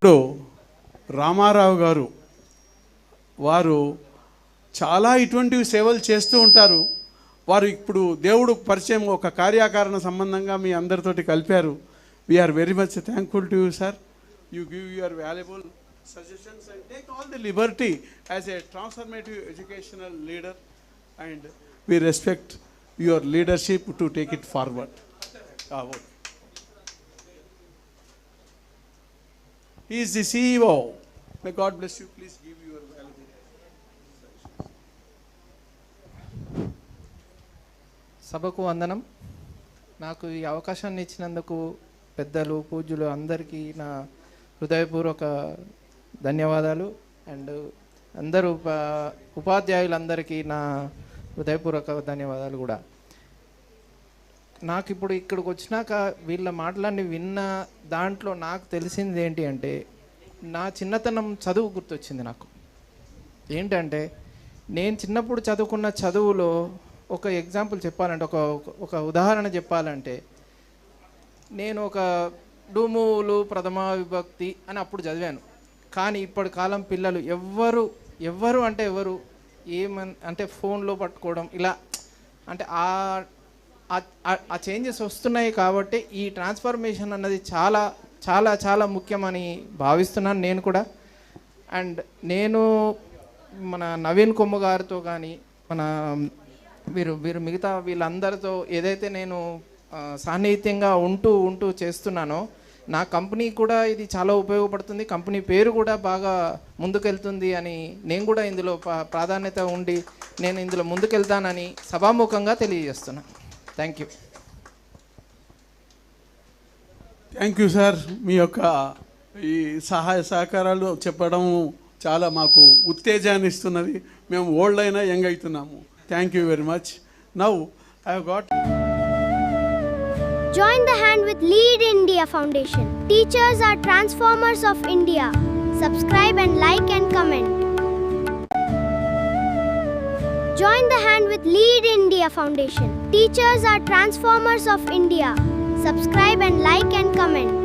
ఇప్పుడు రామారావు గారు వారు చాలా ఇటువంటివి సేవలు చేస్తూ ఉంటారు. వారు ఇప్పుడు దేవుడు పరిచయం ఒక కార్యకారణ సంబంధంగా మీ అందరితోటి కలిపారు. We are very much thankful to you sir. You give your valuable suggestions and take all the liberty as a transformative educational leader, and we respect your leadership to take it forward. He is the CEO. May God bless you. Please give your valuable suggestions. సభకు వందనం. నాకు ఈ అవకాశాన్ని ఇచ్చినందుకు పెద్దలు పూజ్యులు అందరికీ నా హృదయపూర్వక ధన్యవాదాలు. అండ్ అందరూ ఉపాధ్యాయులందరికీ నా హృదయపూర్వక ధన్యవాదాలు కూడా. నాకు ఇప్పుడు ఇక్కడికి వచ్చినాక వీళ్ళ మాటలన్నీ విన్న దాంట్లో నాకు తెలిసింది ఏంటి అంటే, నా చిన్నతనం చదువు గుర్తొచ్చింది నాకు. ఏంటంటే నేను చిన్నప్పుడు చదువుకున్న చదువులో ఒక ఎగ్జాంపుల్ చెప్పాలంటే, ఒక ఉదాహరణ చెప్పాలంటే, నేను ఒక డూములు ప్రథమ విభక్తి అని అప్పుడు చదివాను. కానీ ఇప్పటి కాలం పిల్లలు ఎవ్వరు అంటే ఫోన్లో పట్టుకోవడం ఇలా, అంటే ఆ చేంజెస్ వస్తున్నాయి. కాబట్టి ఈ ట్రాన్స్ఫర్మేషన్ అన్నది చాలా చాలా చాలా ముఖ్యమని భావిస్తున్నాను నేను కూడా. అండ్ నేను మన నవీన్ కొమ్ము గారితో కానీ మన వీరు మిగతా వీళ్ళందరితో ఏదైతే నేను సాన్నిహిత్యంగా ఉంటూ చేస్తున్నానో, నా కంపెనీ కూడా ఇది చాలా ఉపయోగపడుతుంది, కంపెనీ పేరు కూడా బాగా ముందుకెళ్తుంది అని నేను కూడా ఇందులో ప్రాధాన్యత ఉండి నేను ఇందులో ముందుకెళ్తానని సభాముఖంగా తెలియజేస్తున్నాను. Thank you sir. మీ యొక్క ఈ సహాయ సహకారాలు చెప్పడం చాలా మాకు ఉత్తేజాన్ని ఇస్తున్నది. మేము ఓల్డ్ అయినా యంగ్ అవుతున్నాము. Thank you very much. Now I have got. Join the hand with Lead India Foundation. Teachers are transformers of India. Subscribe and like and comment. Join the hand with Lead India Foundation. Teachers are transformers of India. Subscribe and like and comment.